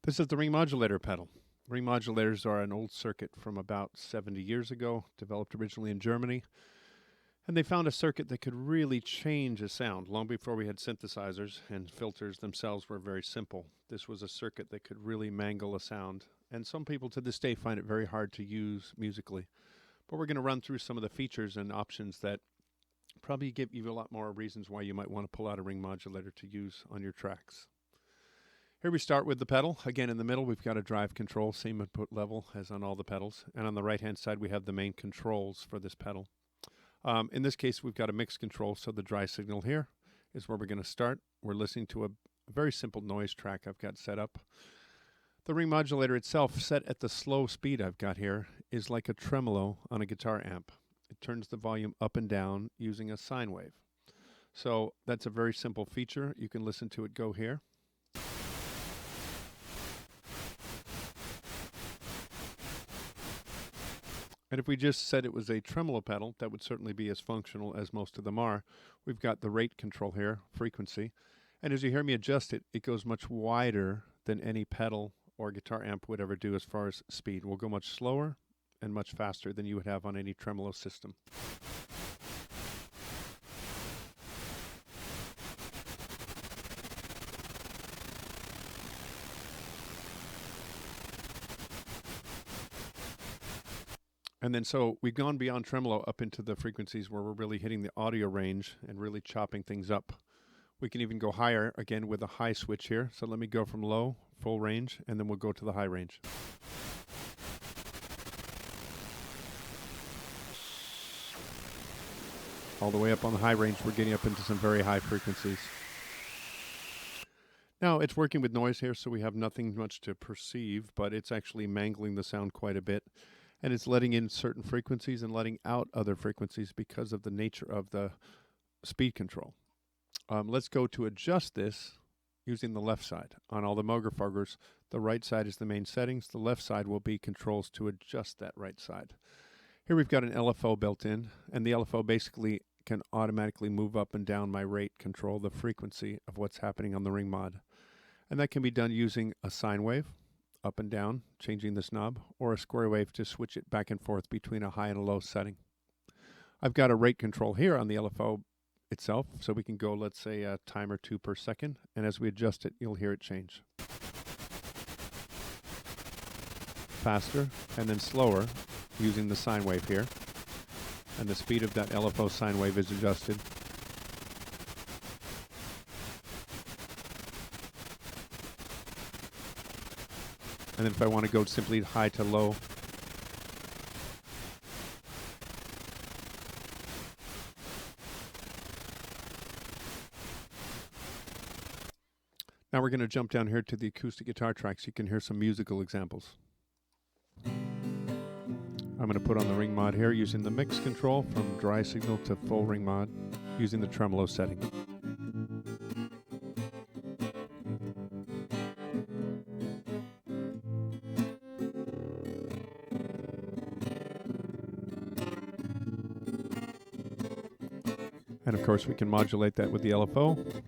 This is the ring modulator pedal. Ring modulators are an old circuit from about 70 years ago, developed originally in Germany. And they found a circuit that could really change a sound long before we had synthesizers, and filters themselves were very simple. This was a circuit that could really mangle a sound. And some people to this day find it very hard to use musically. But we're going to run through some of the features and options that probably give you a lot more reasons why you might want to pull out a ring modulator to use on your tracks. Here we start with the pedal. Again, in the middle, we've got a drive control, same input level as on all the pedals. And on the right-hand side, we have the main controls for this pedal. In this case, we've got a mix control, so the dry signal here is where we're going to start. We're listening to a very simple noise track I've got set up. The ring modulator itself, set at the slow speed I've got here, is like a tremolo on a guitar amp. It turns the volume up and down using a sine wave. So that's a very simple feature. You can listen to it go here. And if we just said it was a tremolo pedal, that would certainly be as functional as most of them are. We've got the rate control here, frequency. And as you hear me adjust it, it goes much wider than any pedal or guitar amp would ever do as far as speed. We'll go much slower and much faster than you would have on any tremolo system. And then so we've gone beyond tremolo up into the frequencies where we're really hitting the audio range and really chopping things up. We can even go higher, again, with a high switch here. So let me go from low, full range, and then we'll go to the high range. All the way up on the high range, we're getting up into some very high frequencies. Now, it's working with noise here, so we have nothing much to perceive, but it's actually mangling the sound quite a bit. And it's letting in certain frequencies and letting out other frequencies because of the nature of the speed control. Let's go to adjust this using the left side. On all the MoogerFoogers, the right side is the main settings. The left side will be controls to adjust that right side. Here we've got an LFO built in, and the LFO basically can automatically move up and down my rate control, the frequency of what's happening on the ring mod. And that can be done using a sine wave, up and down, changing this knob, or a square wave to switch it back and forth between a high and a low setting. I've got a rate control here on the LFO itself, so we can go, let's say, a time or 2 per second, and as we adjust it, you'll hear it change. Faster, and then slower, using the sine wave here, and the speed of that LFO sine wave is adjusted. And then if I want to go simply high to low, now we're going to jump down here to the acoustic guitar tracks. You can hear some musical examples. I'm going to put on the ring mod here using the mix control from dry signal to full ring mod using the tremolo setting. And of course we can modulate that with the LFO,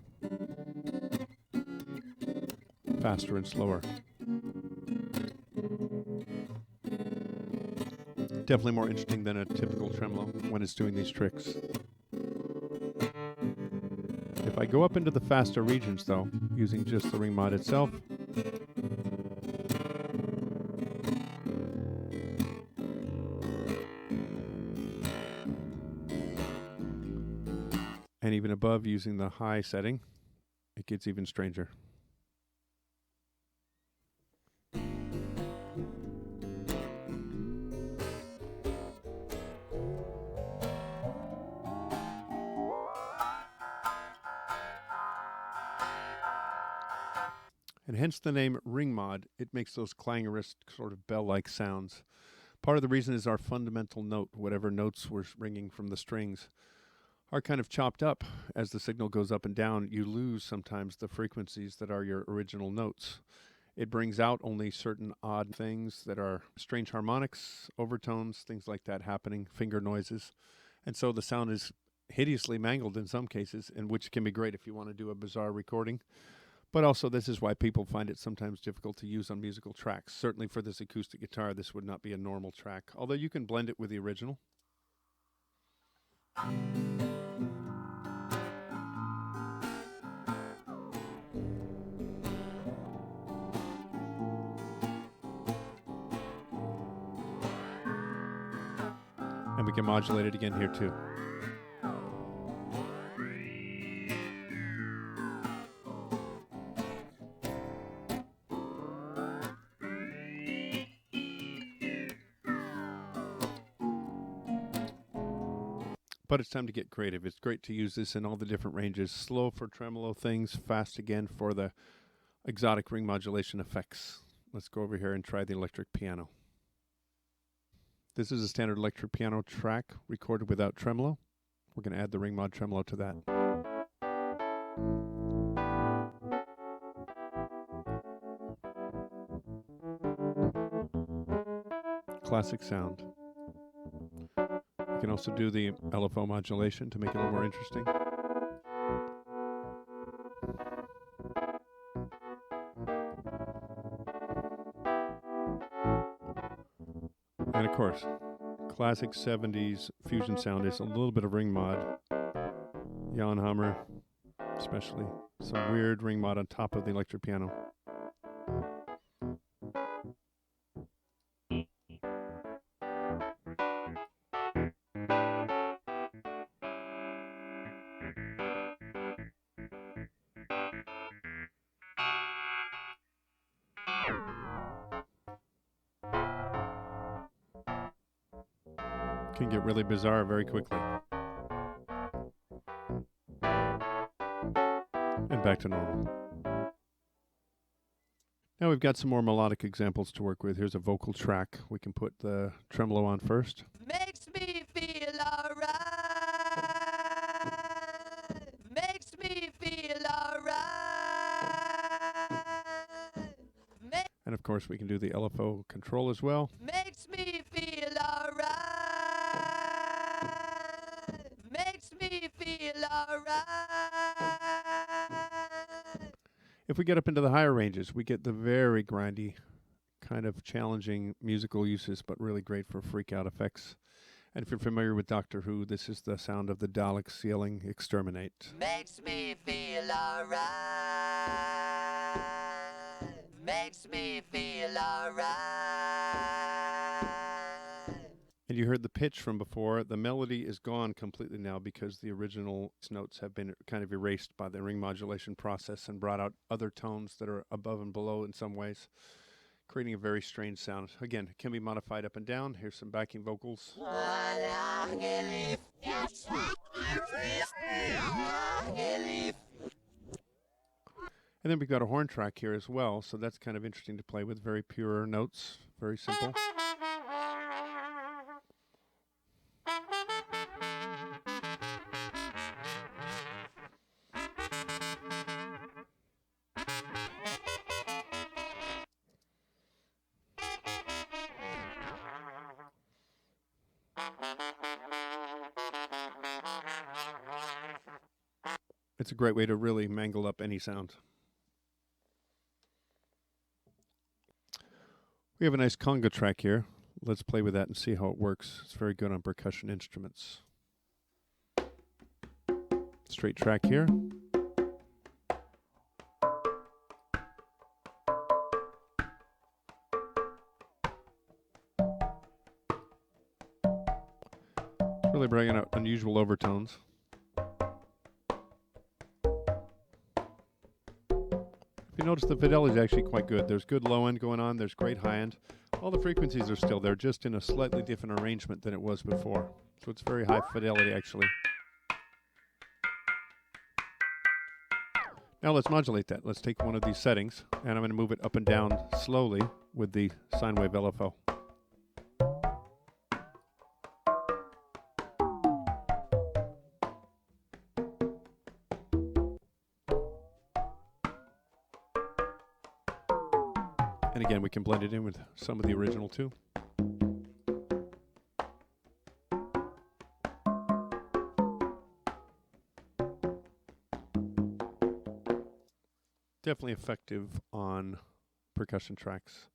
faster and slower. Definitely more interesting than a typical tremolo when it's doing these tricks. If I go up into the faster regions though, using just the ring mod itself, and even above using the high setting, it gets even stranger. And hence the name RingMod. It makes those clangorous sort of bell-like sounds. Part of the reason is our fundamental note, whatever notes we're ringing from the strings, are kind of chopped up. As the signal goes up and down, you lose sometimes the frequencies that are your original notes. It brings out only certain odd things that are strange harmonics, overtones, things like that happening, finger noises. And so the sound is hideously mangled in some cases, and which can be great if you want to do a bizarre recording. But also, this is why people find it sometimes difficult to use on musical tracks. Certainly for this acoustic guitar, this would not be a normal track, although you can blend it with the original. And we can modulate it again here too. But it's time to get creative. It's great to use this in all the different ranges. Slow for tremolo things, fast again for the exotic ring modulation effects. Let's go over here and try the electric piano. This is a standard electric piano track recorded without tremolo. We're going to add the RingMod tremolo to that. Classic sound. You can also do the LFO modulation to make it a little more interesting. And of course, classic 70s fusion sound is a little bit of RingMod. Jan Hammer, especially. Some weird RingMod on top of the electric piano. Can get really bizarre very quickly. And back to normal. Now we've got some more melodic examples to work with. Here's a vocal track. We can put the tremolo on first. Makes me feel alright. Makes me feel alright. And of course we can do the LFO control as well. Makes me feel alright. Makes me feel alright. If we get up into the higher ranges, we get the very grindy, kind of challenging musical uses, but really great for freak out effects. And if you're familiar with Doctor Who, this is the sound of the Daleks yelling, "Exterminate." Makes me feel alright. Makes me feel alright. And you heard the pitch from before. The melody is gone completely now because the original notes have been kind of erased by the ring modulation process and brought out other tones that are above and below in some ways, creating a very strange sound. Again, it can be modified up and down. Here's some backing vocals. And then we've got a horn track here as well, so that's kind of interesting to play with. Very pure notes, very simple. It's a great way to really mangle up any sound. We have a nice conga track here. Let's play with that and see how it works. It's very good on percussion instruments. Straight track here. It's really bringing out unusual overtones. If you notice, the fidelity is actually quite good. There's good low end going on. There's great high end. All the frequencies are still there, just in a slightly different arrangement than it was before. So it's very high fidelity, actually. Now let's modulate that. Let's take one of these settings, and I'm going to move it up and down slowly with the sine wave LFO. And again, we can blend it in with some of the original too. definitely effective on percussion tracks.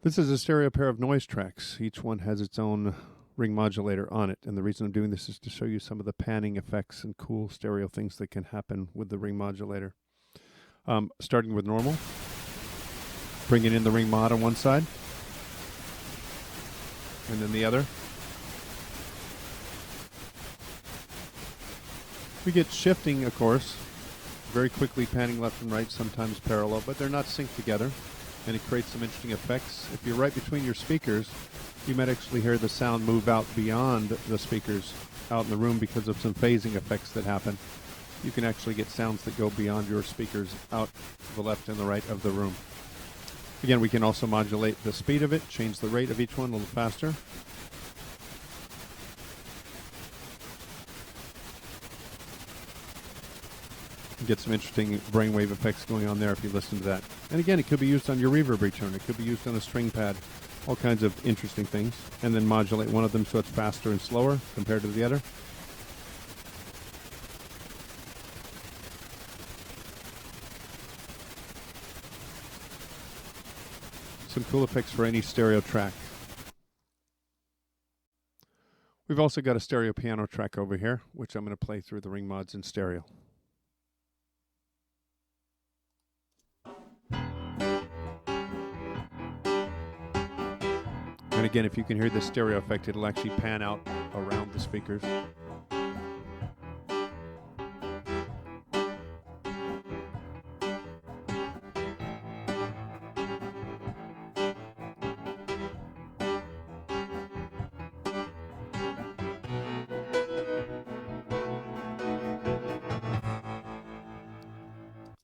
This is a stereo pair of noise tracks. Each one has its own ring modulator on it, and the reason I'm doing this is to show you some of the panning effects and cool stereo things that can happen with the ring modulator. Starting with normal, bringing in the ring mod on one side, and then the other. We get shifting, of course, very quickly panning left and right, sometimes parallel, but they're not synced together, and it creates some interesting effects. If you're right between your speakers, you might actually hear the sound move out beyond the speakers out in the room because of some phasing effects that happen. You can actually get sounds that go beyond your speakers out to the left and the right of the room. Again, we can also modulate the speed of it, change the rate of each one a little faster. Get some interesting brainwave effects going on there if you listen to that. And again, it could be used on your reverb return. It could be used on a string pad. All kinds of interesting things. And then modulate one of them so it's faster and slower compared to the other. Some cool effects for any stereo track. We've also got a stereo piano track over here, which I'm going to play through the ring mods in stereo. And again, if you can hear the stereo effect, it'll actually pan out around the speakers.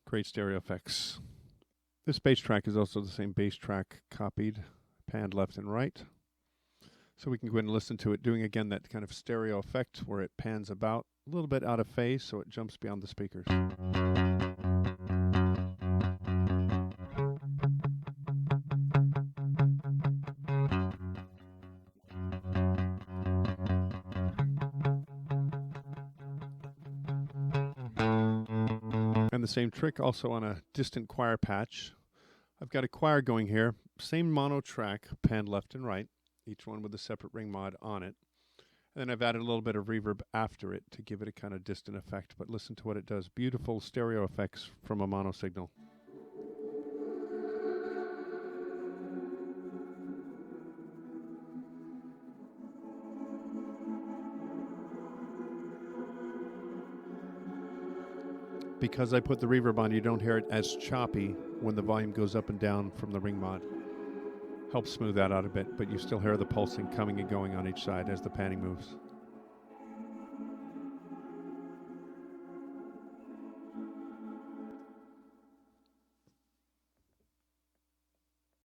Great stereo effects. This bass track is also the same bass track copied, panned left and right. So we can go ahead and listen to it doing again that kind of stereo effect where it pans about a little bit out of phase so it jumps beyond the speakers. And the same trick also on a distant choir patch. I've got a choir going here, same mono track, panned left and right, each one with a separate ring mod on it. And then I've added a little bit of reverb after it to give it a kind of distant effect, but listen to what it does. Beautiful stereo effects from a mono signal. Because I put the reverb on, you don't hear it as choppy when the volume goes up and down from the ring mod. Helps smooth that out a bit, but you still hear the pulsing coming and going on each side as the panning moves.